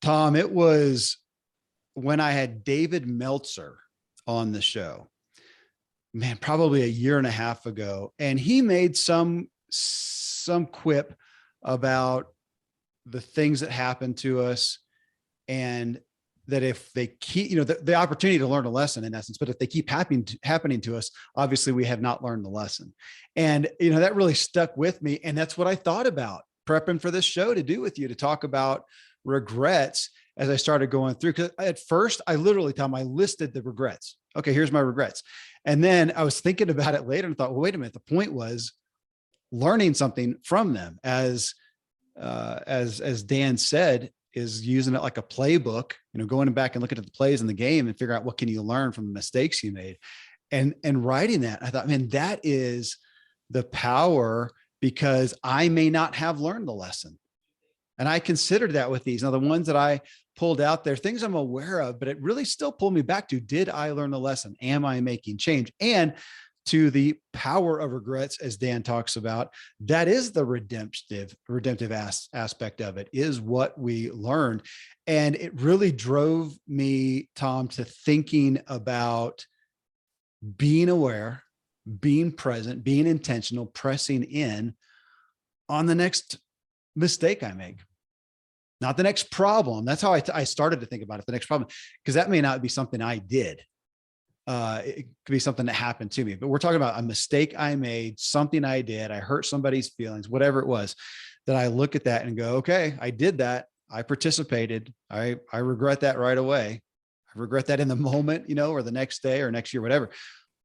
Tom, it was when I had David Meltzer on the show, man, probably a year and a half ago. And he made some quip about the things that happen to us, and that if they keep, the opportunity to learn a lesson in essence, but if they keep happening to us, obviously we have not learned the lesson. And, that really stuck with me. And that's what I thought about prepping for this show to do with you, to talk about regrets as I started going through. Cause at first I literally, Tom, I listed the regrets. Okay, here's my regrets. And then I was thinking about it later and thought, well, wait a minute. The point was learning something from them, as Dan said, is using it like a playbook, going back and looking at the plays in the game and figure out what can you learn from the mistakes you made, and writing that. I thought, man, that is the power, because I may not have learned the lesson. And I considered that with these. Now, the ones that I pulled out there, things I'm aware of, but it really still pulled me back to, did I learn the lesson? Am I making change? And to the power of regrets, as Dan talks about, that is the redemptive aspect of it, is what we learned. And it really drove me, Tom, to thinking about being aware, being present, being intentional, pressing in on the next mistake I make, not the next problem. That's how I started to think about it, the next problem, because that may not be something I did. It could be something that happened to me, but we're talking about a mistake I made, something I did, I hurt somebody's feelings, whatever it was, that I look at that and go, okay, I did that. I participated. I regret that right away. I regret that in the moment, or the next day or next year, whatever.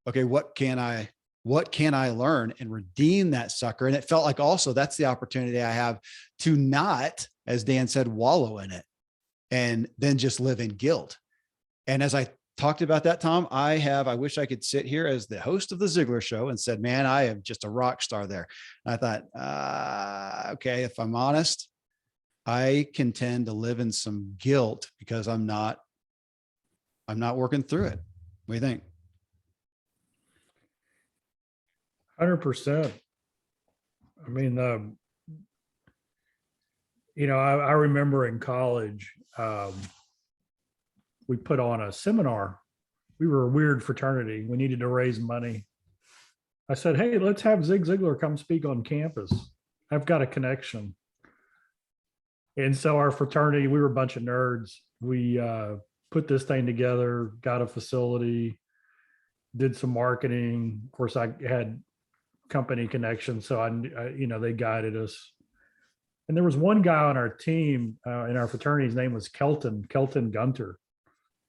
Okay. What can I learn and redeem that sucker? And it felt like also that's the opportunity I have to not, as Dan said, wallow in it and then just live in guilt. And as I talked about that, Tom, I wish I could sit here as the host of the Ziglar Show and said, man, I am just a rock star there. And I thought, okay, if I'm honest, I can tend to live in some guilt because I'm not working through it. What do you think? 100%. I mean, I remember in college, we put on a seminar. We were a weird fraternity. We needed to raise money. I said, hey, let's have Zig Ziglar come speak on campus. I've got a connection. And so our fraternity, we were a bunch of nerds. We put this thing together, got a facility, did some marketing. Of course, I had company connections, so they guided us. And there was one guy on our team in our fraternity. His name was Kelton Gunter.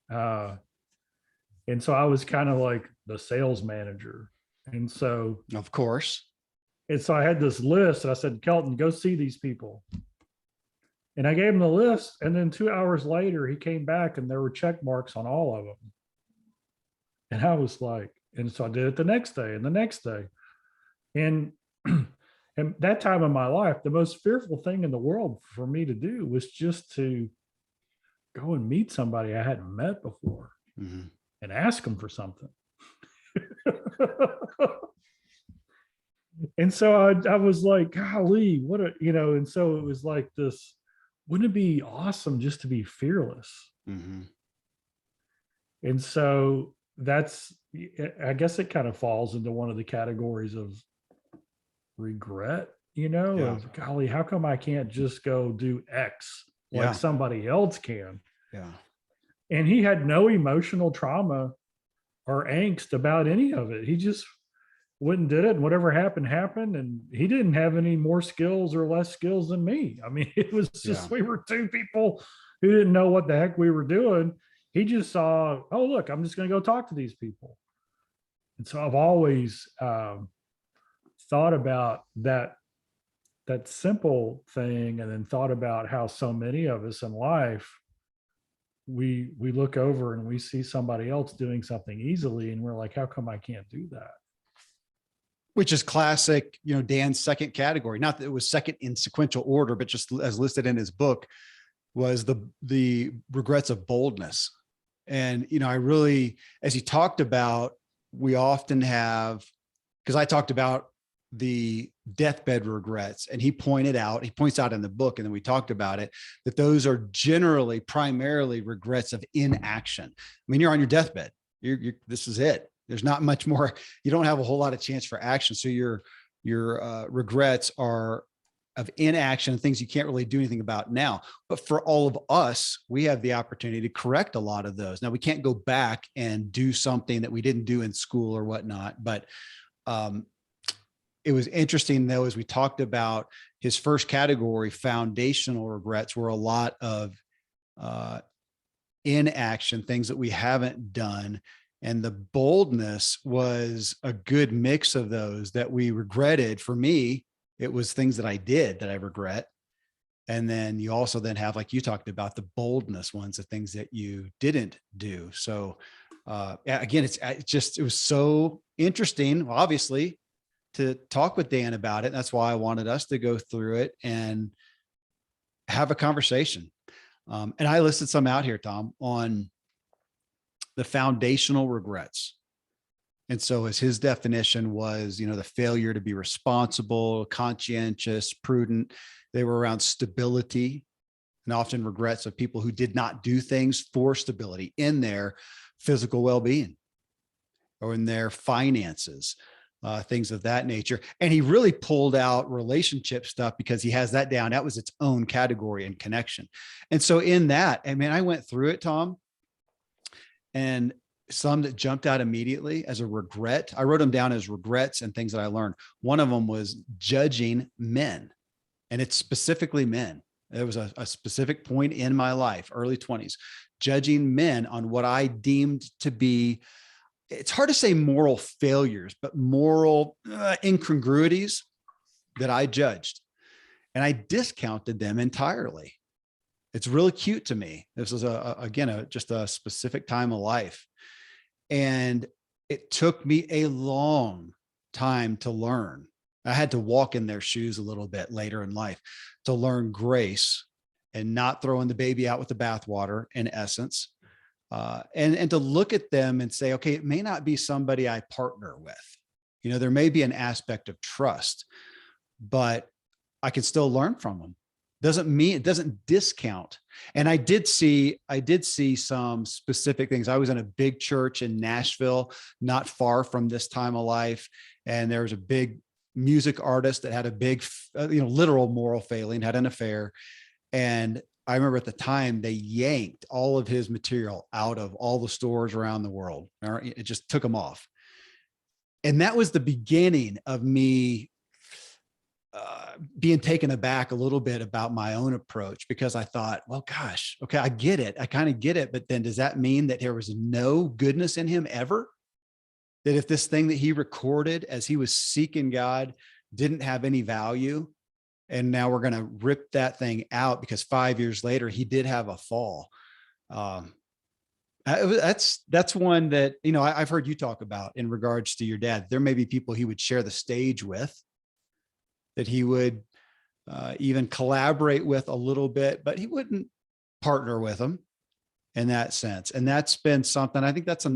And so I was kind of like the sales manager. And so, of course. And so I had this list, and I said, Kelton, go see these people. And I gave him the list. And then 2 hours later, he came back and there were check marks on all of them. And I was like, and so I did it the next day and the next day. And and that time in my life, the most fearful thing in the world for me to do was just to go and meet somebody I hadn't met before, mm-hmm. and ask them for something. And so I was like, golly, and so it was like this, wouldn't it be awesome just to be fearless? Mm-hmm. And so I guess it kind of falls into one of the categories of regret, of golly, how come I can't just go do X like somebody else can? Yeah. And he had no emotional trauma or angst about any of it. He just went and did it, and whatever happened. And he didn't have any more skills or less skills than me. I mean, it was just, we were two people who didn't know what the heck we were doing. He just saw, oh, look, I'm just going to go talk to these people. And so I've always thought about that simple thing, and then thought about how so many of us in life, we look over and we see somebody else doing something easily, and we're like, how come I can't do that? Which is classic, Dan's second category. Not that it was second in sequential order, but just as listed in his book, was the regrets of boldness. And, I really, as he talked about, we often have, because I talked about the deathbed regrets. And he points out in the book, and then we talked about it, that those are generally primarily regrets of inaction. I mean, you're on your deathbed. This is it. There's not much more. You don't have a whole lot of chance for action. So your regrets are of inaction, things you can't really do anything about now. But for all of us, we have the opportunity to correct a lot of those. Now, we can't go back and do something that we didn't do in school or whatnot, but it was interesting, though, as we talked about his first category, foundational regrets, were a lot of inaction, things that we haven't done. And the boldness was a good mix of those that we regretted. For me, it was things that I did that I regret. And then you also then have, like you talked about, the boldness ones, the things that you didn't do. So again, it was so interesting, obviously, to talk with Dan about it. That's why I wanted us to go through it and have a conversation. And I listed some out here, Tom, on the foundational regrets. And so as his definition was, the failure to be responsible, conscientious, prudent, they were around stability, and often regrets of people who did not do things for stability in their physical well-being or in their finances, things of that nature. And he really pulled out relationship stuff because he has that down. That was its own category and connection. And so in that, I went through it, Tom, and some that jumped out immediately as a regret. I wrote them down as regrets and things that I learned. One of them was judging men, and it's specifically men. There was a specific point in my life, early 20s, judging men on what I deemed to be, it's hard to say moral failures, but moral incongruities that I judged. And I discounted them entirely. It's really cute to me. This was just a specific time of life. And it took me a long time to learn. I had to walk in their shoes a little bit later in life to learn grace and not throwing the baby out with the bathwater, in essence. And to look at them and say, okay, it may not be somebody I partner with. There may be an aspect of trust, but I can still learn from them. It doesn't discount. And I did see some specific things. I was in a big church in Nashville, not far from this time of life. And there was a big music artist that had a big, literal moral failing, had an affair. And I remember at the time they yanked all of his material out of all the stores around the world. It just took them off. And that was the beginning of me being taken aback a little bit about my own approach, because I thought, well, gosh, okay, I get it. I kind of get it. But then does that mean that there was no goodness in him ever? That if this thing that he recorded as he was seeking God didn't have any value, and now we're going to rip that thing out because 5 years later he did have a fall. That's one that, I've heard you talk about in regards to your dad. There may be people he would share the stage with, that he would even collaborate with a little bit, but he wouldn't partner with them in that sense. And that's been something, I think that's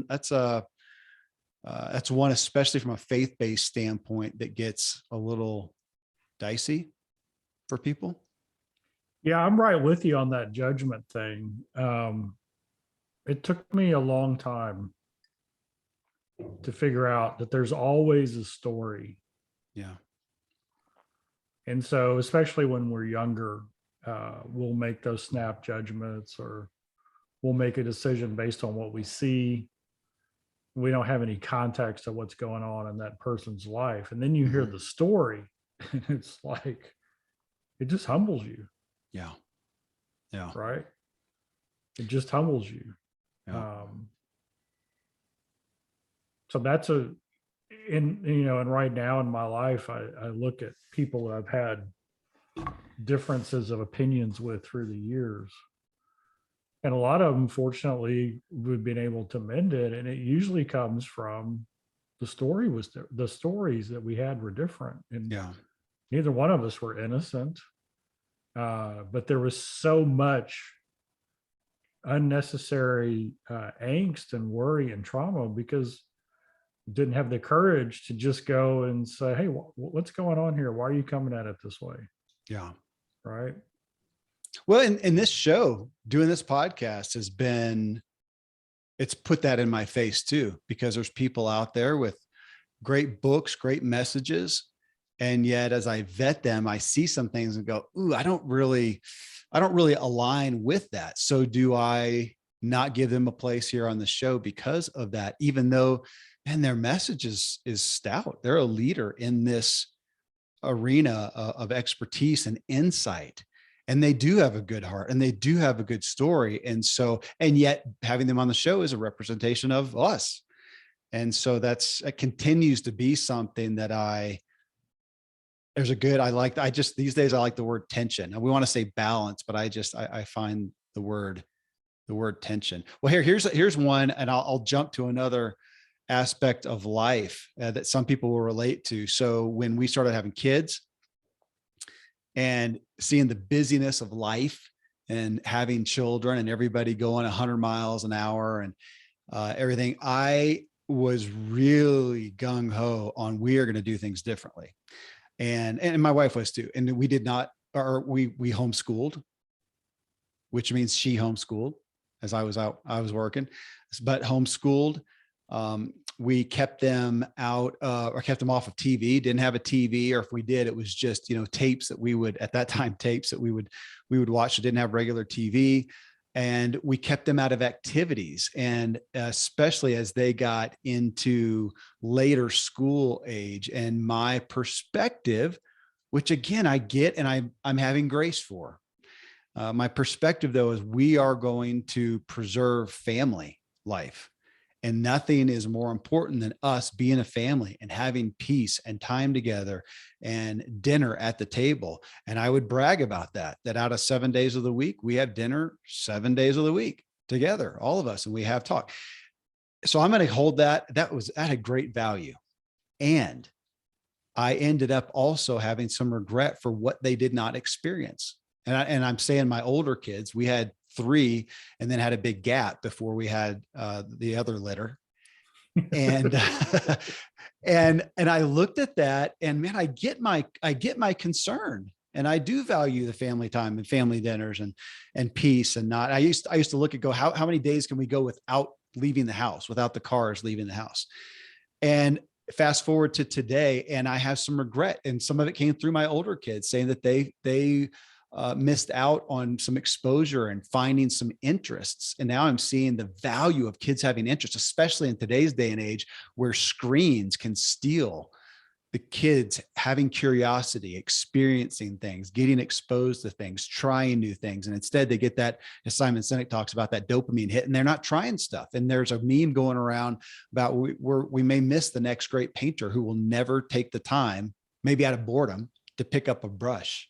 one, especially from a faith-based standpoint, that gets a little dicey for people. Yeah, I'm right with you on that judgment thing. It took me a long time to figure out that there's always a story. Yeah. And so, especially when we're younger, we'll make those snap judgments, or we'll make a decision based on what we see. We don't have any context of what's going on in that person's life. And then you hear the story, and it's like, it just humbles you. Yeah. Yeah. Right. It just humbles you. Yeah. So that's and right now in my life, I look at people that I've had differences of opinions with through the years. And a lot of them, fortunately, we've been able to mend it. And it usually comes from the stories that we had were different. And neither one of us were innocent. But there was so much unnecessary angst and worry and trauma because didn't have the courage to just go and say, "Hey, what's going on here? Why are you coming at it this way?" Yeah. Right. Well, in this show, doing this podcast has been, it's put that in my face too, because there's people out there with great books, great messages. And yet as I vet them, I see some things and go, ooh, I don't really align with that. So do I not give them a place here on the show because of that, even though, man, their message is stout. They're a leader in this arena of expertise and insight. And they do have a good heart and they do have a good story. And so, and yet having them on the show is a representation of us. And so it continues to be something that I just, these days, I like the word tension. And we want to say balance, but I find the word tension. Well, here's one, and I'll jump to another aspect of life that some people will relate to. So when we started having kids and seeing the busyness of life and having children and everybody going 100 miles an hour and everything, I was really gung ho on we are going to do things differently. And my wife was too. And we did not, or we homeschooled, which means she homeschooled as I was working, but homeschooled. We kept them out or kept them off of TV, didn't have a TV, or if we did, it was just, tapes that we would, at that time, tapes that we would watch. That didn't have regular TV. And we kept them out of activities. And especially as they got into later school age, and my perspective, which again, I get, and I'm having grace for. My perspective though, is we are going to preserve family life. And nothing is more important than us being a family and having peace and time together and dinner at the table. And I would brag about that out of 7 days of the week, we have dinner 7 days of the week together, all of us, and we have talk. So I'm going to hold that. That had great value. And I ended up also having some regret for what they did not experience. And I'm saying my older kids, we had 3 and then had a big gap before we had the other litter. And and I looked at that, and man, I get my concern, and I do value the family time and family dinners and peace. And not, I used to look at how many days can we go without leaving the house, without the cars leaving the house. And fast forward to today, and I have some regret, and some of it came through my older kids saying that they missed out on some exposure and finding some interests. And now I'm seeing the value of kids having interests, especially in today's day and age where screens can steal the kids having curiosity, experiencing things, getting exposed to things, trying new things. And instead they get that, as Simon Sinek talks about, that dopamine hit, and they're not trying stuff. And there's a meme going around about we may miss the next great painter who will never take the time, maybe out of boredom, to pick up a brush,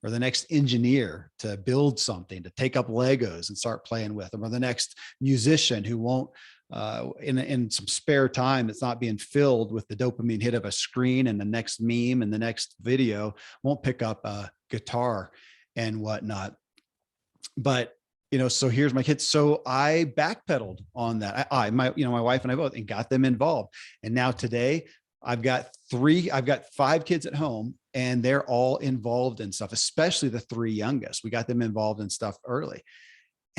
or the next engineer to build something, to take up Legos and start playing with them, or the next musician who won't, in some spare time that's not being filled with the dopamine hit of a screen and the next meme and the next video, won't pick up a guitar and whatnot. But so here's my kids. So I backpedaled on that. My wife and I both, and got them involved. And now today I've got 5 kids at home, and they're all involved in stuff, especially the 3 youngest. We got them involved in stuff early.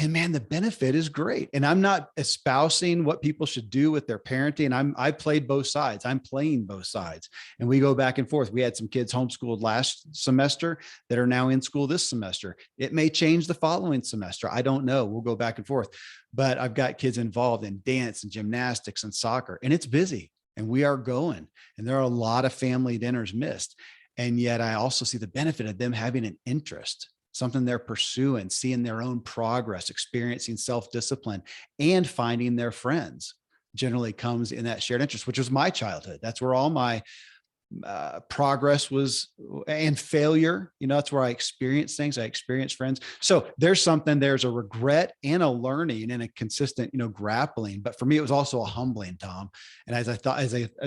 And man, the benefit is great. And I'm not espousing what people should do with their parenting. I played both sides. I'm playing both sides. And we go back and forth. We had some kids homeschooled last semester that are now in school this semester. It may change the following semester. I don't know. We'll go back and forth. But I've got kids involved in dance and gymnastics and soccer, and it's busy. And we are going. And there are a lot of family dinners missed. And yet I also see the benefit of them having an interest, something they're pursuing, seeing their own progress, experiencing self-discipline, and finding their friends generally comes in that shared interest, which was my childhood. That's where all my progress was, and failure. That's where I experienced things. I experienced friends. So there's a regret and a learning and a consistent, grappling. But for me, it was also a humbling, Tom. And as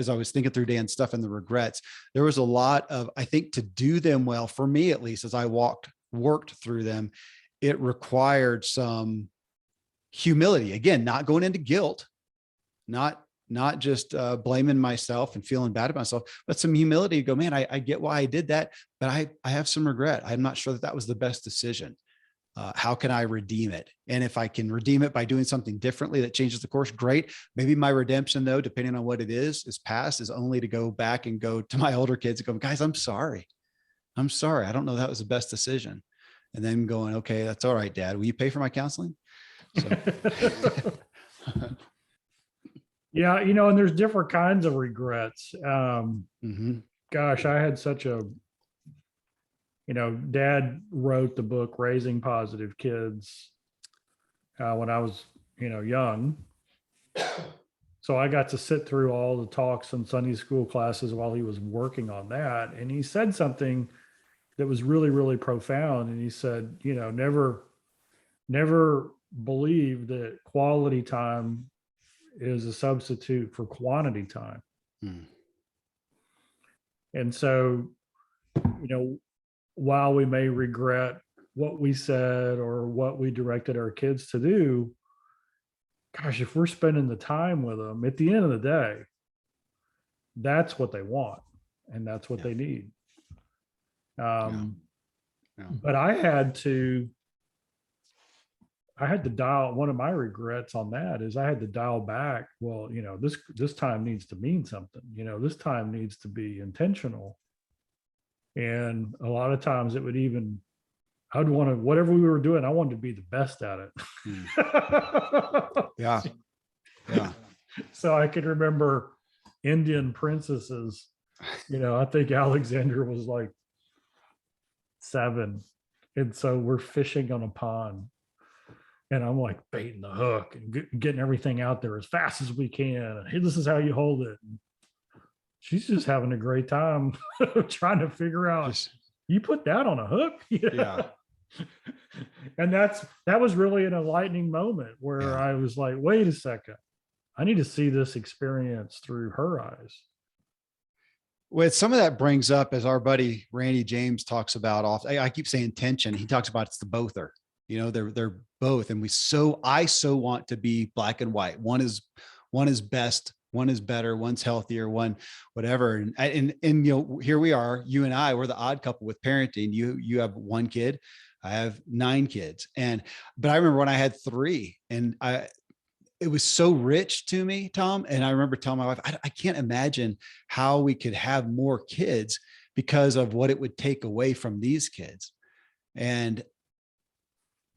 I was thinking through Dan's stuff and the regrets, there was a lot of, I think, to do them well, for me, at least, as I worked through them, it required some humility. Again, not going into guilt, not not just blaming myself and feeling bad about myself, but some humility to go, man, I get why I did that, but I have some regret. I'm not sure that that was the best decision. How can I redeem it? And if I can redeem it by doing something differently that changes the course, great. Maybe my redemption, though, depending on what it is past, is only to go back and go to my older kids and go, guys, I'm sorry. I'm sorry. I don't know that was the best decision. And then going, okay, that's all right, Dad. Will you pay for my counseling? So. Yeah, and there's different kinds of regrets. Gosh, I had such a, Dad wrote the book Raising Positive Kids when I was, young. So I got to sit through all the talks in Sunday school classes while he was working on that. And he said something that was really, really profound. And he said, never believe that quality time is a substitute for quantity time. And so, while we may regret what we said or what we directed our kids to do, gosh, if we're spending the time with them, at the end of the day, that's what they want and that's what they need. But I had to dial, one of my regrets on that is I had to dial back. Well, this time needs to mean something, this time needs to be intentional. And a lot of times it would even, I'd want to, whatever we were doing, I wanted to be the best at it. Yeah. So I could remember Indian princesses, I think Alexander was like 7. And so we're fishing on a pond. And I'm like baiting the hook and getting everything out there as fast as we can. And hey, this is how you hold it. And she's just having a great time trying to figure out, you put that on a hook? Yeah. And that was really an enlightening moment where I was like, wait a second, I need to see this experience through her eyes. Well, some of that brings up, as our buddy Randy James talks about often, I keep saying tension. He talks about it's the bother. They're both. And I so want to be black and white. One is best, one is better, one's healthier, one whatever. And here we are, you and I, we're the odd couple with parenting. You have 1 kid, I have 9 kids. But I remember when I had 3, and it was so rich to me, Tom. And I remember telling my wife, I can't imagine how we could have more kids because of what it would take away from these kids. And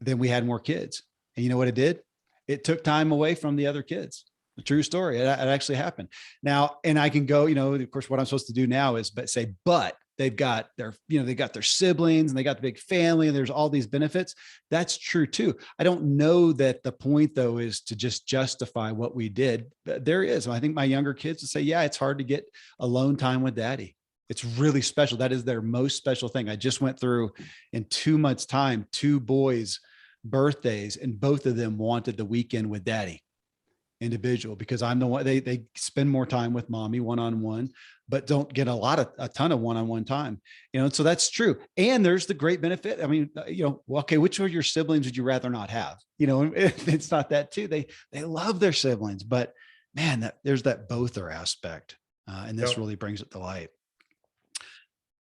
then we had more kids. And you know what it did? It took time away from the other kids. The true story. It actually happened. Now, and I can go, of course, what I'm supposed to do now is but they've got their siblings and they got the big family and there's all these benefits. That's true too. I don't know that the point though is to just justify what we did. There is. I think my younger kids would say, yeah, it's hard to get alone time with daddy. It's really special. That is their most special thing. I just went through in 2 months' time, 2 boys' birthdays, and both of them wanted the weekend with daddy individual because I'm the one they spend more time with mommy one-on-one, but don't get a ton of one-on-one time, so that's true. And there's the great benefit. I mean, okay, which of your siblings would you rather not have? It's not that too. They love their siblings, but man, there's that bother aspect. And this really brings it to light.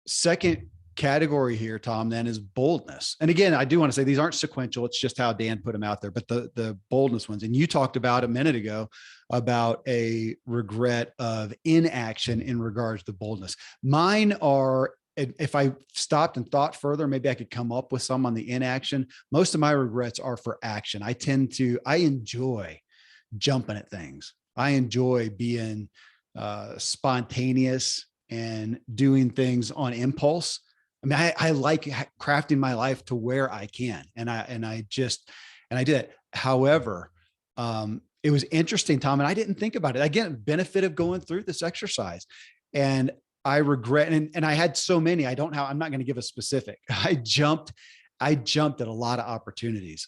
Second category here, Tom, then is boldness. And again, I do want to say these aren't sequential. It's just how Dan put them out there, but the boldness ones. And you talked about a minute ago about a regret of inaction in regards to boldness. Mine are, if I stopped and thought further, maybe I could come up with some on the inaction. Most of my regrets are for action. I enjoy jumping at things. I enjoy being spontaneous and doing things on impulse. I mean, I like crafting my life to where I can. And I did it. However, it was interesting, Tom, and I didn't think about it. Again, benefit of going through this exercise. And I regret, and I had so many, I'm not going to give a specific. I jumped at a lot of opportunities.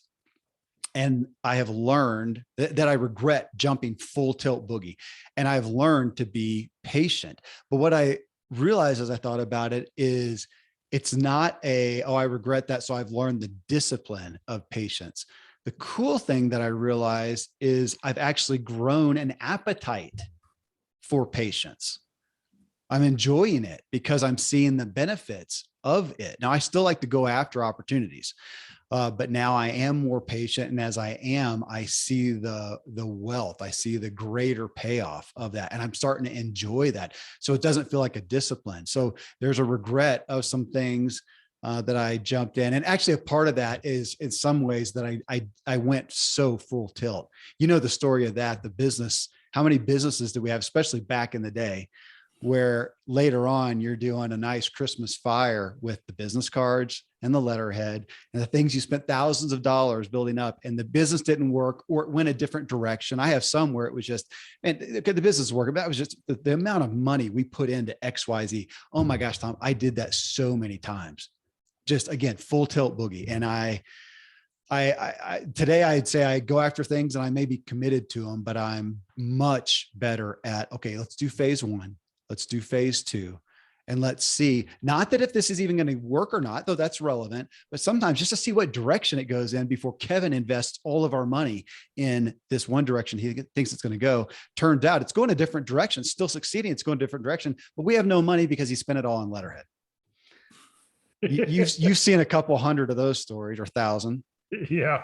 And I have learned that I regret jumping full tilt boogie. And I've learned to be patient. But what I realized as I thought about it is it's not I regret that. So I've learned the discipline of patience. The cool thing that I realized is I've actually grown an appetite for patience. I'm enjoying it because I'm seeing the benefits of it. Now, I still like to go after opportunities, but now I am more patient. And as I am, I see the wealth, I see the greater payoff of that. And I'm starting to enjoy that. So it doesn't feel like a discipline. So there's a regret of some things that I jumped in. And actually a part of that is in some ways that I went so full tilt. You know, the story of that, the business, how many businesses do we have, especially back in the day, where later on you're doing a nice Christmas fire with the business cards and the letterhead and the things you spent thousands of dollars building up, and the business didn't work or it went a different direction. I have some where it was just, and the business working, that was just the amount of money we put into XYZ. Oh my gosh, Tom, I did that so many times. Just again, full tilt boogie. And I today I'd say I go after things and I may be committed to them, but I'm much better at, okay, let's do phase one. Let's do phase two. And let's see, not that if this is even going to work or not, though that's relevant, but sometimes just to see what direction it goes in before Kevin invests all of our money in this one direction he thinks it's going to go. Turns out it's going a different direction, still succeeding. It's going a different direction, but we have no money because he spent it all on letterhead. You've seen a couple hundred of those stories, or 1,000. Yeah.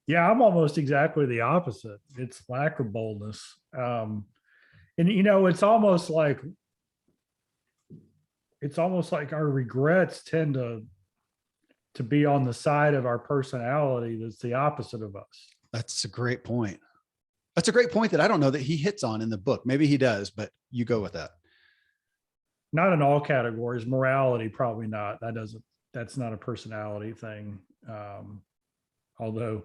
Yeah, I'm almost exactly the opposite. It's lack of boldness. And it's almost like our regrets tend to be on the side of our personality that's the opposite of us. That's a great point. That's a great point that I don't know that he hits on in the book. Maybe he does, but you go with that. Not in all categories. Morality, probably not. That's not a personality thing. Although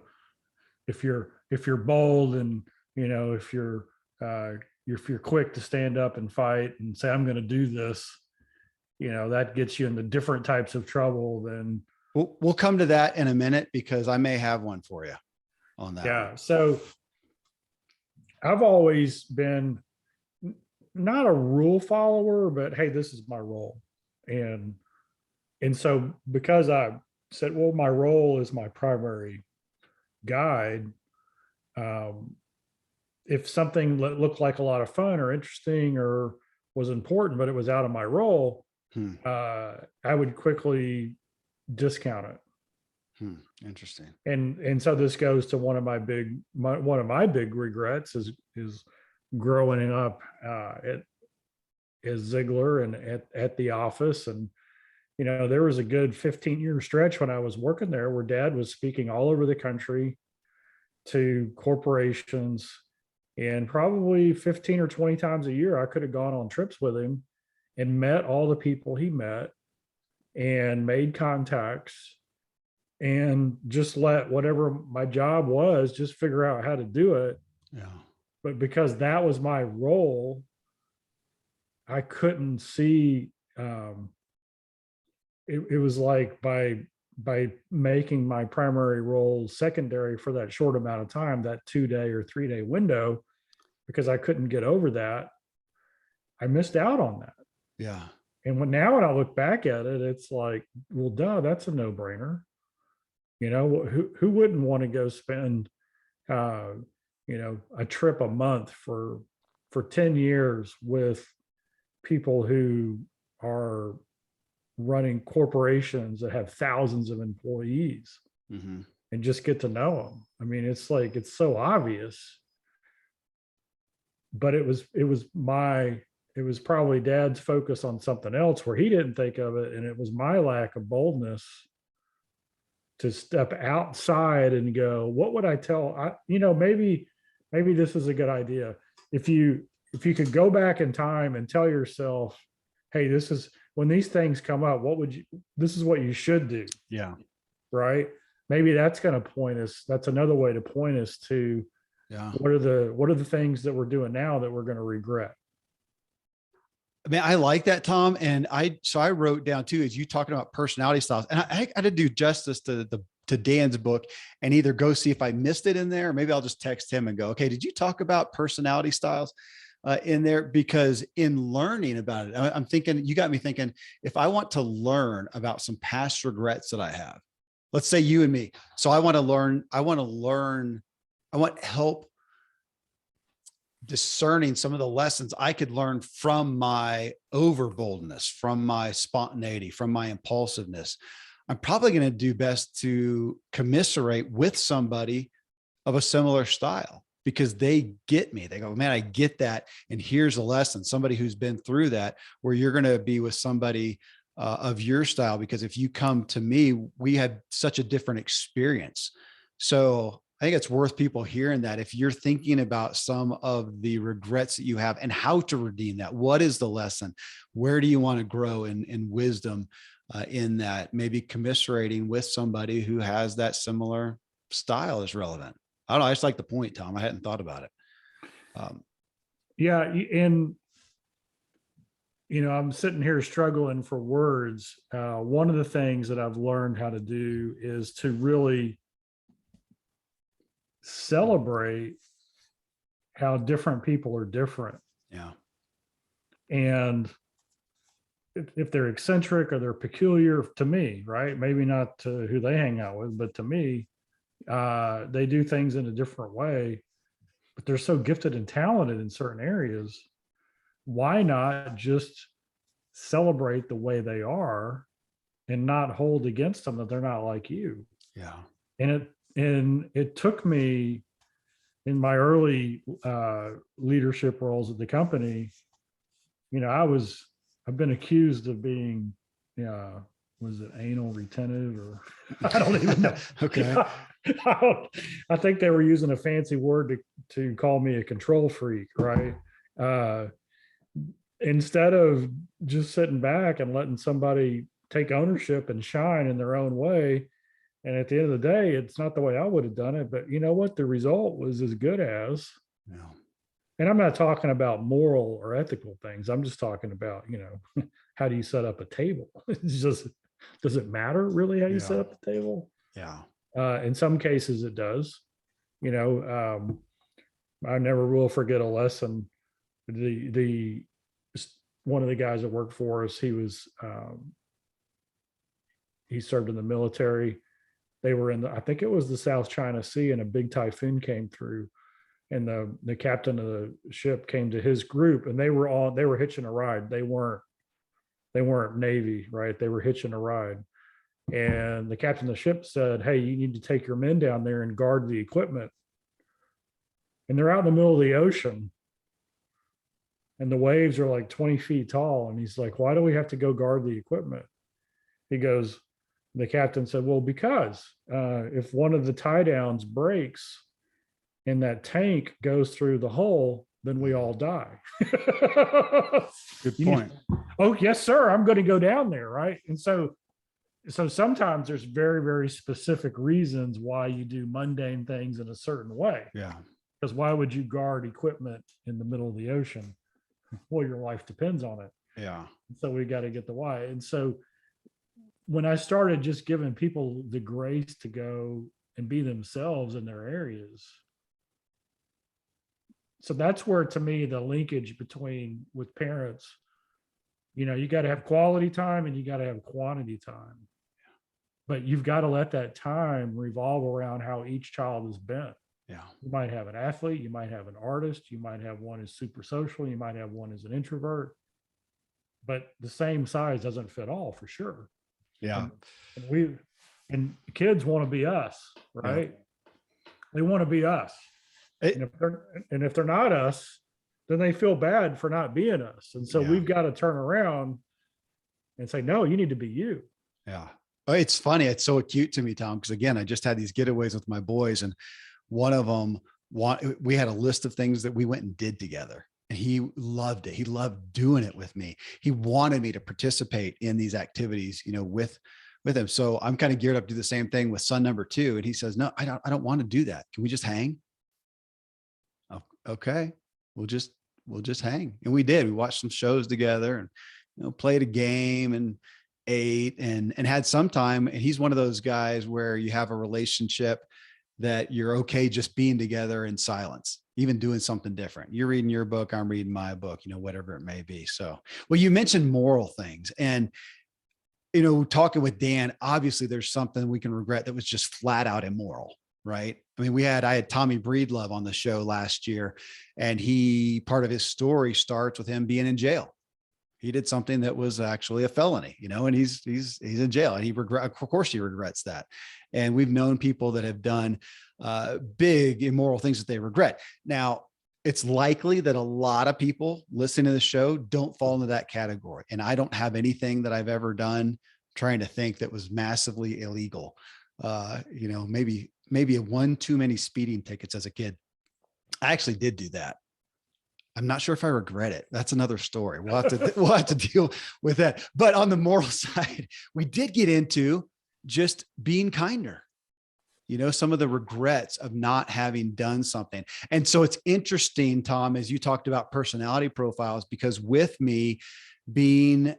if you're bold and, if you're quick to stand up and fight and say, I'm going to do this, that gets you into different types of trouble than. We'll come to that in a minute because I may have one for you on that. Yeah. So I've always been not a rule follower, but hey, this is my role. And so because I said, well, my role is my primary guide. If something looked like a lot of fun or interesting or was important, but it was out of my role, I would quickly discount it. Interesting. And so this goes to one of my big regrets is growing up at Ziglar and at the office. And there was a good 15-year stretch when I was working there where Dad was speaking all over the country to corporations, and probably 15 or 20 times a year I could have gone on trips with him and met all the people he met and made contacts and just let whatever my job was, just figure out how to do it. Yeah. But because that was my role, I couldn't see, it was like by making my primary role secondary for that short amount of time, that 2-day or 3-day window, because I couldn't get over that, I missed out on that. Yeah. And when I look back at it, it's like, well, duh, that's a no-brainer. Who wouldn't want to go spend, a trip a month for 10 years with people who are running corporations that have thousands of employees and just get to know them. I mean, it's like, it's so obvious, but it was probably Dad's focus on something else where he didn't think of it. And it was my lack of boldness to step outside and go, what would I tell? Maybe this is a good idea. If you could go back in time and tell yourself, hey, this is when these things come up, this is what you should do. Yeah. Right. Maybe that's going to point us. That's another way to point us to, what are the things that we're doing now that we're going to regret? I mean, I like that, Tom. And I wrote down too, as you talking about personality styles, and I had to do justice to Dan's book and either go see if I missed it in there, or maybe I'll just text him and go, okay, did you talk about personality styles in there? Because in learning about it, I'm thinking, you got me thinking, if I want to learn about some past regrets that I have, let's say you and me. So I want help discerning some of the lessons I could learn from my over boldness, from my spontaneity, from my impulsiveness. I'm probably going to do best to commiserate with somebody of a similar style, because they get me. They go, man, I get that. And here's a lesson, somebody who's been through that, where you're going to be with somebody of your style, because if you come to me, we had such a different experience. So I think it's worth people hearing that. If you're thinking about some of the regrets that you have and how to redeem that, what is the lesson? Where do you want to grow in wisdom in that? Maybe commiserating with somebody who has that similar style is relevant. I don't know. I just like the point, Tom. I hadn't thought about it. Yeah. And, I'm sitting here struggling for words. One of the things that I've learned how to do is to really celebrate how different people are different. Yeah. And if they're eccentric or they're peculiar to me, right? Maybe not to who they hang out with, but to me, they do things in a different way, but they're so gifted and talented in certain areas. Why not just celebrate the way they are and not hold against them that they're not like you? Yeah. And it took me in my early leadership roles at the company. I've been accused of being, was it anal retentive, or I don't even know. Okay. I think they were using a fancy word to call me a control freak, right? Instead of just sitting back and letting somebody take ownership and shine in their own way. And at the end of the day, it's not the way I would have done it, but you know what? The result was as good as. Yeah. And I'm not talking about moral or ethical things. I'm just talking about, how do you set up a table? It's just, does it matter really how you set up the table? Yeah. In some cases it does. I never will forget a lesson. The one of the guys that worked for us, he served in the military. They were I think it was the South China Sea, and a big typhoon came through, and the captain of the ship came to his group, and they were hitching a ride. They weren't Navy, right? They were hitching a ride. And the captain of the ship said, hey, you need to take your men down there and guard the equipment. And they're out in the middle of the ocean, and the waves are like 20 feet tall. And he's like, why do we have to go guard the equipment? The captain said, well, because if one of the tie downs breaks and that tank goes through the hole, then we all die. Good point. Oh, yes, sir. I'm going to go down there. Right. And so sometimes there's very, very specific reasons why you do mundane things in a certain way. Yeah. Because why would you guard equipment in the middle of the ocean? Well, your life depends on it. Yeah. So we got to get the why. And so when I started just giving people the grace to go and be themselves in their areas. So that's where, to me, the linkage with parents, you got to have quality time and you got to have quantity time. But you've got to let that time revolve around how each child is bent. Yeah. You might have an athlete, you might have an artist, you might have one who's super social, you might have one who's an introvert, but the same size doesn't fit all, for sure. Yeah. And kids want to be us, right? Yeah. They want to be us. And if they're not us, then they feel bad for not being us. And so we've got to turn around and say, no, you need to be you. Yeah. It's funny. It's so acute to me, Tom, because again, I just had these getaways with my boys, and one of them, we had a list of things that we went and did together. And he loved it. He loved doing it with me. He wanted me to participate in these activities, with him. So I'm kind of geared up to do the same thing with son number 2. And he says, no, I don't want to do that. Can we just hang? Oh, okay. We'll just hang. And we did. We watched some shows together and, played a game and ate and had some time. And he's one of those guys where you have a relationship that you're okay just being together in silence, even doing something different. You're reading your book, I'm reading my book, whatever it may be. So, well, you mentioned moral things, and talking with Dan, obviously there's something we can regret that was just flat out immoral, right? I mean, I had Tommy Breedlove on the show last year, and part of his story starts with him being in jail. He did something that was actually a felony, and he's in jail, and of course he regrets that. And we've known people that have done big immoral things that they regret. Now, it's likely that a lot of people listening to the show don't fall into that category. And I don't have anything that I've ever done trying to think that was massively illegal. Maybe one too many speeding tickets as a kid. I actually did do that. I'm not sure if I regret it. That's another story. We'll have to deal with that. But on the moral side, we did get into just being kinder. Some of the regrets of not having done something. And so it's interesting, Tom, as you talked about personality profiles, because with me being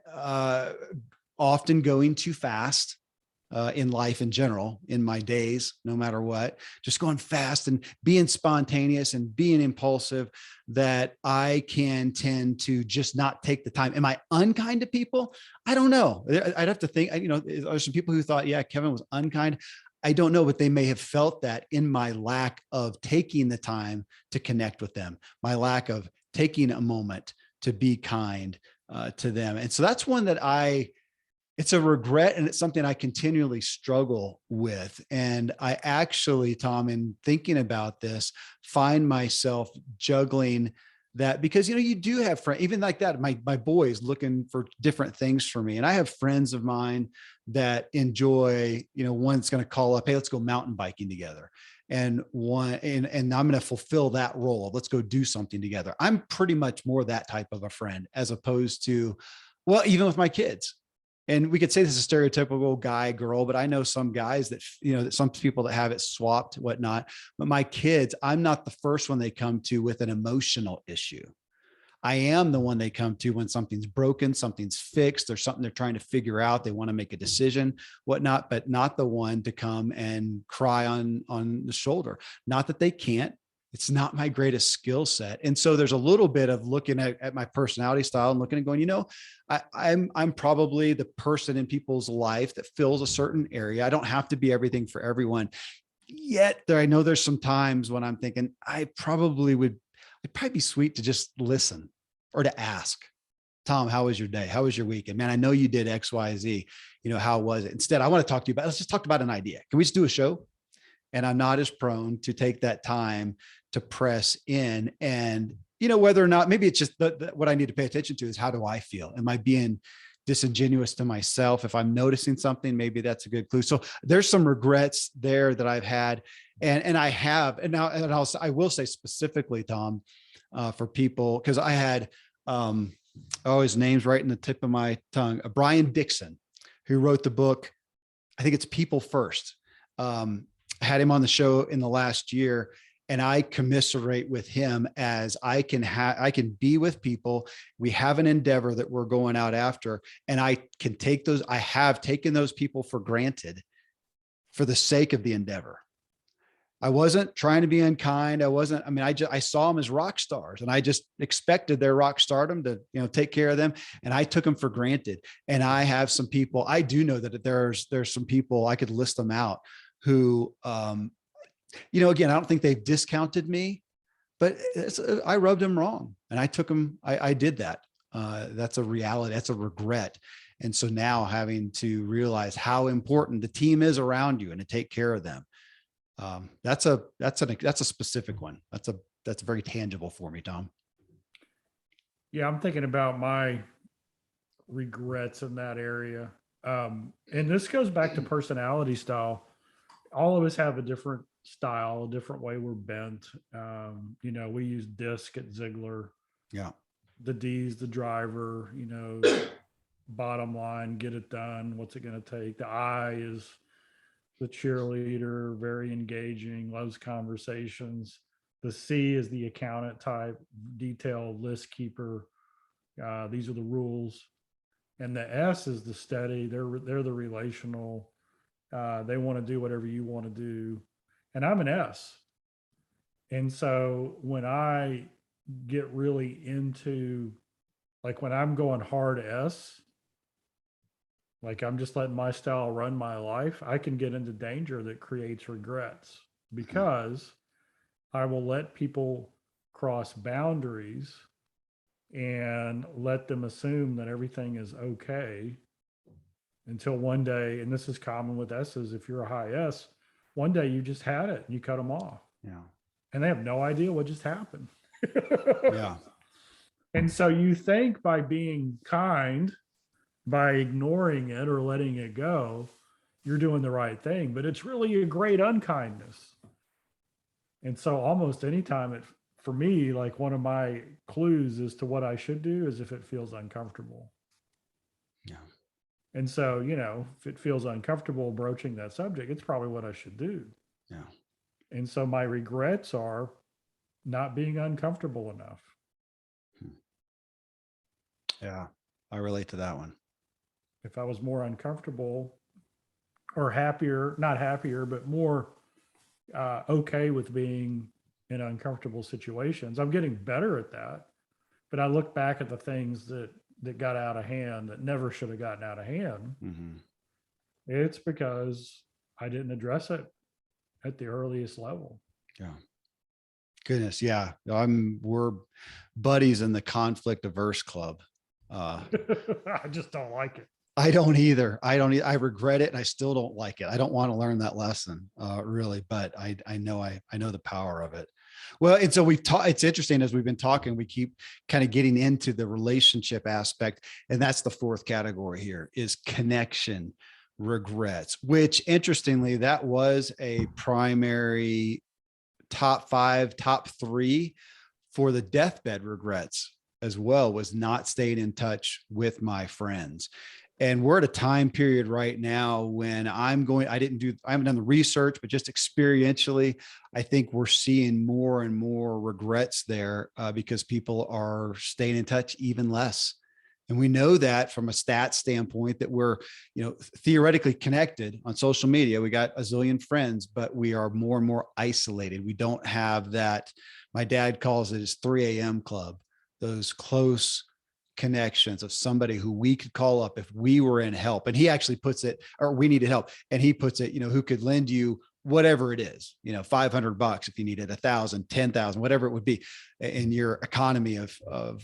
often going too fast in life in general, in my days, no matter what, just going fast and being spontaneous and being impulsive, that I can tend to just not take the time. Am I unkind to people? I don't know. I'd have to think, there's some people who thought, yeah, Kevin was unkind. I don't know, but they may have felt that in my lack of taking the time to connect with them, my lack of taking a moment to be kind to them. And so that's one that it's a regret, and it's something I continually struggle with. And I actually, Tom, in thinking about this, find myself juggling that, because, you do have friends, even like that, my boys looking for different things for me. And I have friends of mine that enjoy, one's going to call up, hey, let's go mountain biking together. And I'm going to fulfill that role. Let's go do something together. I'm pretty much more that type of a friend, as opposed to, well, even with my kids. And we could say this is a stereotypical guy, girl, but I know some guys that, that some people that have it swapped, whatnot. But my kids, I'm not the first one they come to with an emotional issue. I am the one they come to when something's broken, something's fixed, there's something they're trying to figure out, they want to make a decision, whatnot, but not the one to come and cry on the shoulder. Not that they can't. It's not my greatest skill set. And so there's a little bit of looking at my personality style and looking and going, I'm probably the person in people's life that fills a certain area. I don't have to be everything for everyone. Yet I know there's some times when I'm thinking it'd probably be sweet to just listen or to ask, Tom, how was your day? How was your weekend? Man, I know you did X, Y, Z. How was it? Instead, I want to talk to you about, let's just talk about an idea. Can we just do a show? And I'm not as prone to take that time to press in. And, whether or not, maybe it's just what I need to pay attention to is, how do I feel? Am I being disingenuous to myself? If I'm noticing something, maybe that's a good clue. So there's some regrets there that I've had. And I have, and now, I will say specifically, Tom, for people, because I had, his name's right in the tip of my tongue, Brian Dixon, who wrote the book, I think it's People First. Had him on the show in the last year, and I commiserate with him, as I can be with people. We have an endeavor that we're going out after, and I have taken those people for granted for the sake of the endeavor. I wasn't trying to be unkind. I saw them as rock stars, and I just expected their rock stardom to, take care of them. And I took them for granted. And I have some people, I do know that there's some people, I could list them out, who, again, I don't think they've discounted me, but I rubbed them wrong, and I took them. I did that. That's a reality. That's a regret. And so now, having to realize how important the team is around you and to take care of them. That's a specific one. That's very tangible for me, Tom. Yeah, I'm thinking about my regrets in that area. And this goes back to personality style. All of us have a different style, a different way we're bent. We use DISC at Ziglar. Yeah. The D's the driver, bottom line, get it done. What's it going to take? The I is the cheerleader, very engaging, loves conversations. The C is the accountant type, detailed list keeper. These are the rules. And the S is the steady. They're the relational. They want to do whatever you want to do. And I'm an S. And so when I get really into, like when I'm going hard S, Like I'm just letting my style run my life, I can get into danger that creates regrets because I will let people cross boundaries and let them assume that everything is okay until one day, and this is common with S's, if you're a high S, one day you just had it and you cut them off Yeah. and they have no idea what just happened. Yeah. And so you think by being kind, by ignoring it or letting it go, you're doing the right thing, but it's really a great unkindness. And so almost anytime it, for me, like one of my clues as to what I should do is if it feels uncomfortable. Yeah. And so, if it feels uncomfortable broaching that subject, it's probably what I should do. Yeah. And so my regrets are not being uncomfortable enough. Yeah. I relate to that one. If I was more uncomfortable or happier, not happier, but more okay with being in uncomfortable situations, I'm getting better at that. But I look back at the things that got out of hand that never should have gotten out of hand. Mm-hmm. It's because I didn't address it at the earliest level. Yeah. Goodness. Yeah. We're buddies in the conflict averse club. I just don't like it. I don't either. I regret it. And I still don't like it. I don't want to learn that lesson, really, but I know the power of it. Well, and so it's interesting as we've been talking, we keep kind of getting into the relationship aspect. And that's the fourth category here is connection regrets, which interestingly, that was a primary top 5, top 3 for the deathbed regrets as well, was not staying in touch with my friends. And we're at a time period right now when I haven't done the research, but just experientially, I think we're seeing more and more regrets there because people are staying in touch even less. And we know that from a stats standpoint that we're, theoretically connected on social media. We got a zillion friends, but we are more and more isolated. We don't have that. My dad calls it his 3 a.m. club, those close connections of somebody who we could call up if we were in help. And he actually puts it, or we needed help. And he puts it, who could lend you whatever it is, $500 if you needed 1,000, 10,000, whatever it would be in your economy of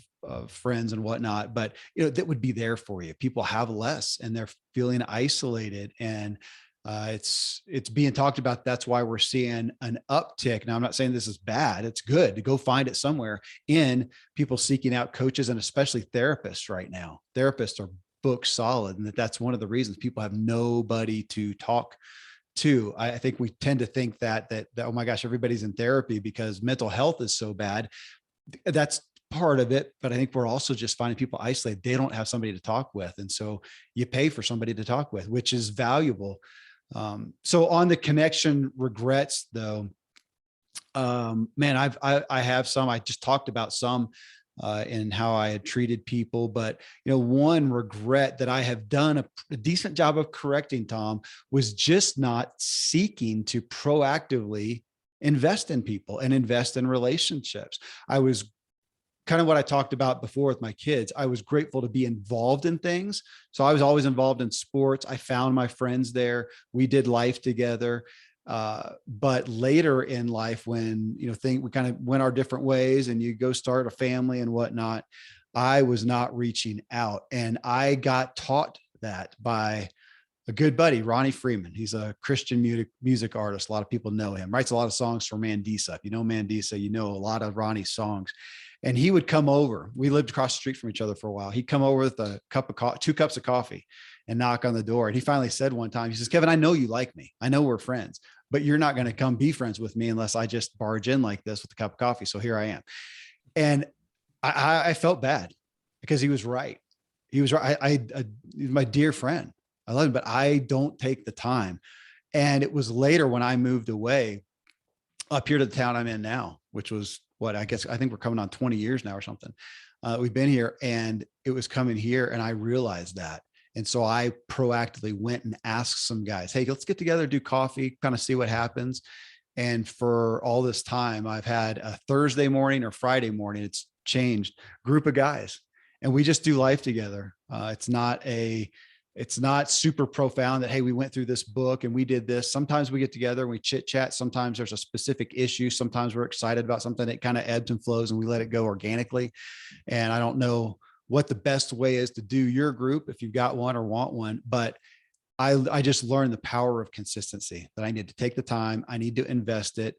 friends and whatnot. But, that would be there for you. People have less and they're feeling isolated, and it's being talked about. That's why we're seeing an uptick. Now, I'm not saying this is bad. It's good to go find it somewhere in people seeking out coaches and especially therapists right now. Therapists are booked solid, and that's one of the reasons people have nobody to talk to. I think we tend to think that oh my gosh, everybody's in therapy because mental health is so bad. That's part of it, but I think we're also just finding people isolated. They don't have somebody to talk with, and so you pay for somebody to talk with, which is valuable. So on the connection regrets though, man, I have some. I just talked about some and how I had treated people, but one regret that I have done a decent job of correcting, Tom, was just not seeking to proactively invest in people and invest in relationships. I was kind of what I talked about before with my kids. I was grateful to be involved in things. So I was always involved in sports. I found my friends there. We did life together. But later in life, when, we kind of went our different ways and you go start a family and whatnot, I was not reaching out. And I got taught that by a good buddy, Ronnie Freeman. He's a Christian music artist. A lot of people know him, writes a lot of songs for Mandisa. If you know Mandisa, you know a lot of Ronnie's songs. And he would come over. We lived across the street from each other for a while. He'd come over with a cup of 2 cups of coffee and knock on the door. And he finally said one time, he says, "Kevin, I know you like me. I know we're friends, but you're not going to come be friends with me unless I just barge in like this with a cup of coffee. So here I am." And I felt bad because he was right. He was right. He's my dear friend. I love him, but I don't take the time. And it was later when I moved away up here to the town I'm in now, which was I think we're coming on 20 years now or something. We've been here, and it was coming here, and I realized that. And so I proactively went and asked some guys, "Hey, let's get together, do coffee, kind of see what happens." And for all this time, I've had a Thursday morning or Friday morning, it's changed, group of guys, and we just do life together. It's not a It's not super profound that, hey, we went through this book and we did this. Sometimes we get together and we chit chat. Sometimes there's a specific issue. Sometimes we're excited about something that kind of ebbs and flows and we let it go organically. And I don't know what the best way is to do your group if you've got one or want one, but I just learned the power of consistency, that I need to take the time. I need to invest it.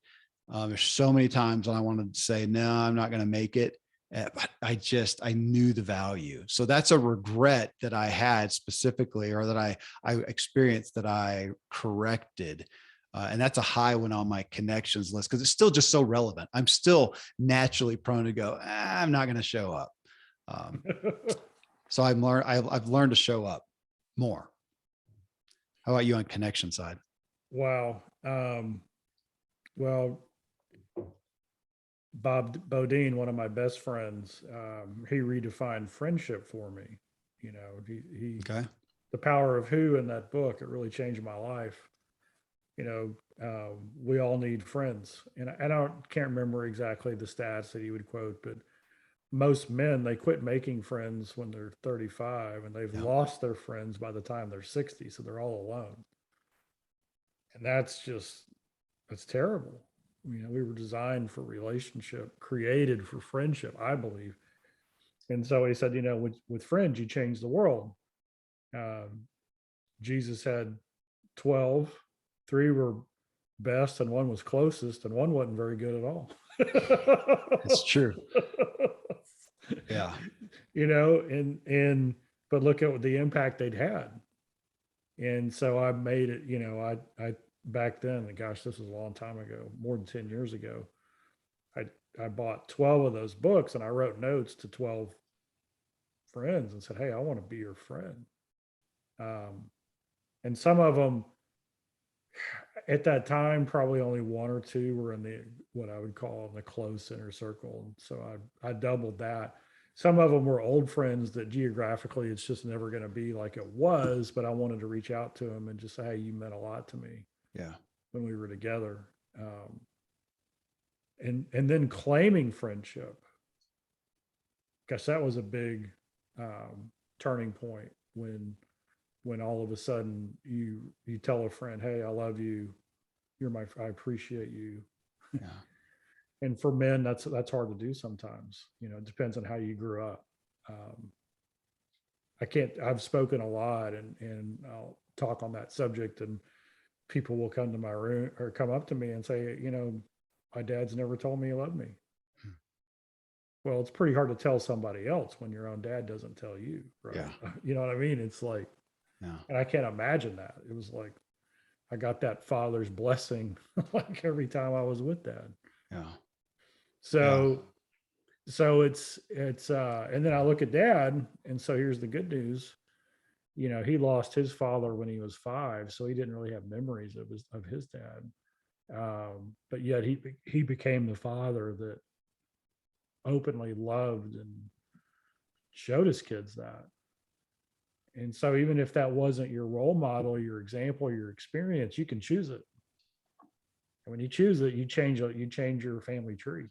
There's so many times when I wanted to say, no, I'm not going to make it. But I knew the value. So that's a regret that I had specifically, or that I experienced, that I corrected. And that's a high one on my connections list, because it's still just so relevant. I'm still naturally prone to go, I'm not going to show up. So I've learned to show up more. How about you on connection side? Wow. Well, Bob Bodine, one of my best friends, he redefined friendship for me. You know, Okay. The Power of Who in that book, it really changed my life. You know, we all need friends. And I can't remember exactly the stats that he would quote, but most men, they quit making friends when they're 35 and they've Yeah. lost their friends by the time they're 60. So they're all alone. And that's terrible. You know, we were designed for relationship, created for friendship, I believe. And so he said, you know, with friends, you change the world. Jesus had 12, 3 were best and 1 was closest and 1 wasn't very good at all. It's true. Yeah. You know, but look at the impact they'd had. And so I made it, you know, I back then, gosh, this was a long time ago, more than 10 years ago. I bought 12 of those books and I wrote notes to 12 friends and said, hey, I want to be your friend. And some of them at that time, probably only 1 or 2 were in what I would call the close inner circle. And so I doubled that. Some of them were old friends that geographically it's just never going to be like it was, but I wanted to reach out to them and just say, hey, you meant a lot to me. Yeah. When we were together. And then claiming friendship. Gosh, that was a big turning point when all of a sudden you tell a friend, hey, I love you. I appreciate you. Yeah. And for men, that's hard to do sometimes. You know, it depends on how you grew up. I've spoken a lot and I'll talk on that subject, and people will come to my room or come up to me and say, you know, my dad's never told me he loved me. Well, it's pretty hard to tell somebody else when your own dad doesn't tell you, right? Yeah. You know what I mean? It's like, Yeah. and I can't imagine that. It was like, I got that father's blessing like every time I was with dad. Yeah. So, it's, and then I look at dad, and so here's the good news. You know, he lost his father when he was 5, so he didn't really have memories of his dad. But yet he became the father that openly loved and showed his kids that. And so even if that wasn't your role model, your example, your experience, you can choose it. And when you choose it, you change your family tree.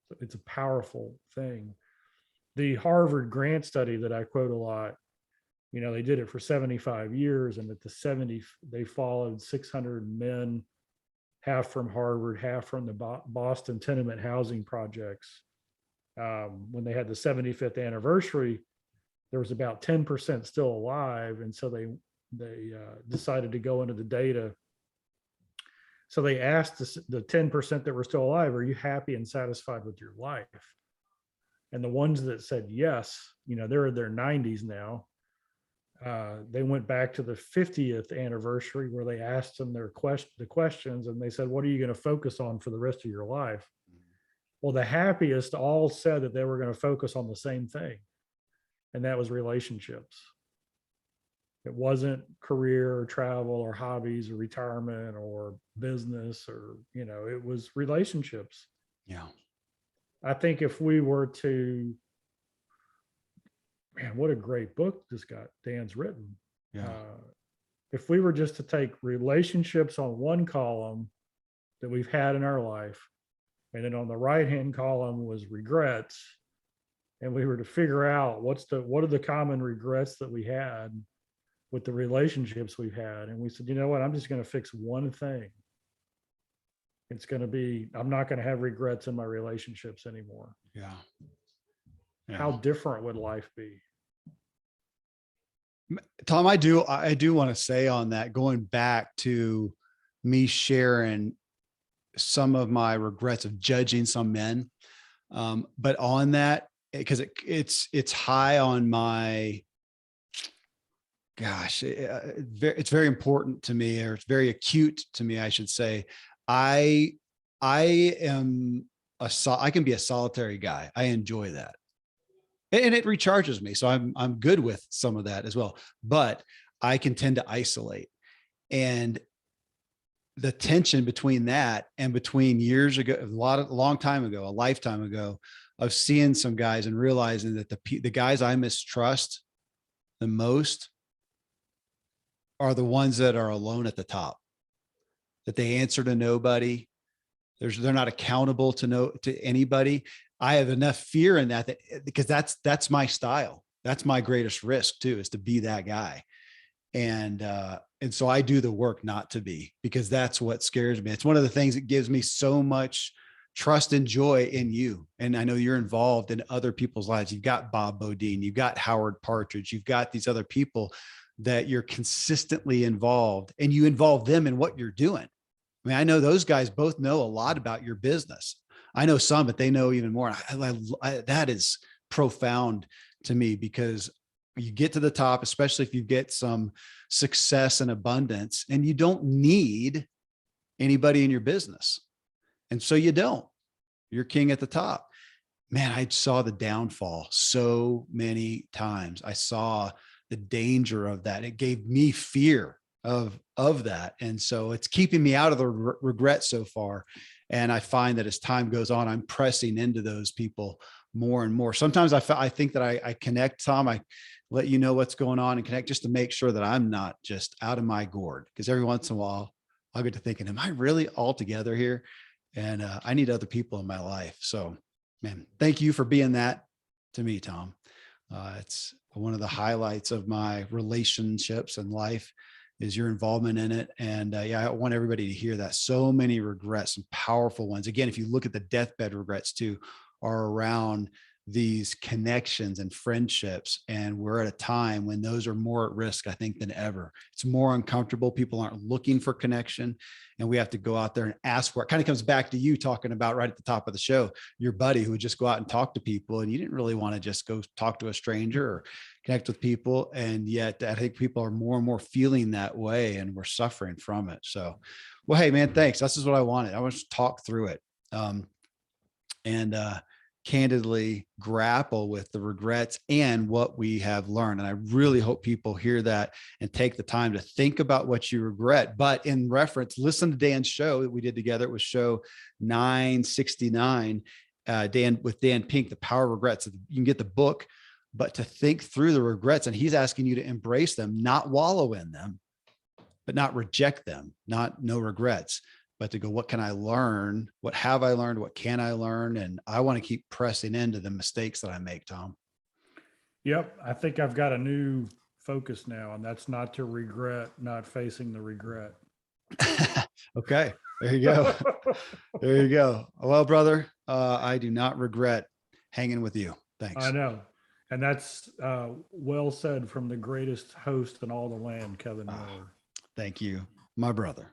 So it's a powerful thing. The Harvard grant study that I quote a lot, you know, they did it for 75 years, and at the 70, they followed 600 men, half from Harvard, half from the Boston tenement housing projects. When they had the 75th anniversary, there was about 10% still alive, and so they decided to go into the data. So they asked the 10% that were still alive, "Are you happy and satisfied with your life?" And the ones that said yes, you know, they're in their 90s now. They went back to the 50th anniversary where they asked them the questions, and they said, "What are you going to focus on for the rest of your life?" Well, the happiest all said that they were going to focus on the same thing, and that was relationships. It wasn't career or travel or hobbies or retirement or business, or, you know, it was relationships. Yeah. I think if we were to, man, what a great book Dan's written. Yeah. If we were just to take relationships on one column that we've had in our life, and then on the right-hand column was regrets, and we were to figure out what are the common regrets that we had, with the relationships we've had. And we said, you know what, I'm just going to fix one thing. It's going to be, I'm not going to have regrets in my relationships anymore. Yeah. How different would life be? Tom, I do want to say on that, going back to me sharing some of my regrets of judging some men. But on that, because it's high on my, gosh, it's very important to me, or it's very acute to me, I should say. I am I can be a solitary guy. I enjoy that. And it recharges me. So I'm good with some of that as well, but I can tend to isolate. And the tension between that and between years ago, a long time ago, a lifetime ago, of seeing some guys and realizing that the guys I mistrust the most are the ones that are alone at the top, that they answer to nobody. They're not accountable to anybody. I have enough fear in that because that's my style. That's my greatest risk too, is to be that guy. And so I do the work not to be, because that's what scares me. It's one of the things that gives me so much trust and joy in you. And I know you're involved in other people's lives. You've got Bob Bodine, you've got Howard Partridge, you've got these other people that you're consistently involved, and you involve them in what you're doing. I mean, I know those guys both know a lot about your business. I know some, but they know even more. That is profound to me, because you get to the top, especially if you get some success and abundance, and you don't need anybody in your business. And so you don't. You're king at the top. Man, I saw the downfall so many times. I saw the danger of that. It gave me fear of that. And so it's keeping me out of the regret so far. And I find that as time goes on, I'm pressing into those people more and more. Sometimes I think that I connect, Tom. I let you know what's going on and connect just to make sure that I'm not just out of my gourd. Because every once in a while, I'll get to thinking, am I really all together here? And I need other people in my life. So, man, thank you for being that to me, Tom. It's one of the highlights of my relationships and life is your involvement in it. And yeah, I want everybody to hear that. So many regrets, some powerful ones. Again, if you look at the deathbed regrets too, are around these connections and friendships. And we're at a time when those are more at risk, I think, than ever. It's more uncomfortable. People aren't looking for connection, and we have to go out there and ask for it. Kind of comes back to you talking about right at the top of the show, your buddy who would just go out and talk to people, and you didn't really want to just go talk to a stranger or connect with people. And yet I think people are more and more feeling that way, and we're suffering from it. So, well, hey man, thanks. This is what I wanted. I want to talk through it. And candidly grapple with the regrets and what we have learned. And I really hope people hear that and take the time to think about what you regret. But in reference, listen to Dan's show that we did together. It was show 969, with Dan Pink, The Power of Regrets. You can get the book, but to think through the regrets, and he's asking you to embrace them, not wallow in them, but not reject them, no regrets, but to go, what can I learn? What have I learned? What can I learn? And I want to keep pressing into the mistakes that I make, Tom. Yep. I think I've got a new focus now, and that's not to regret not facing the regret. Okay. There you go. There you go. Well, brother, I do not regret hanging with you. Thanks. I know. And that's well said from the greatest host in all the land, Kevin Miller. Thank you, my brother.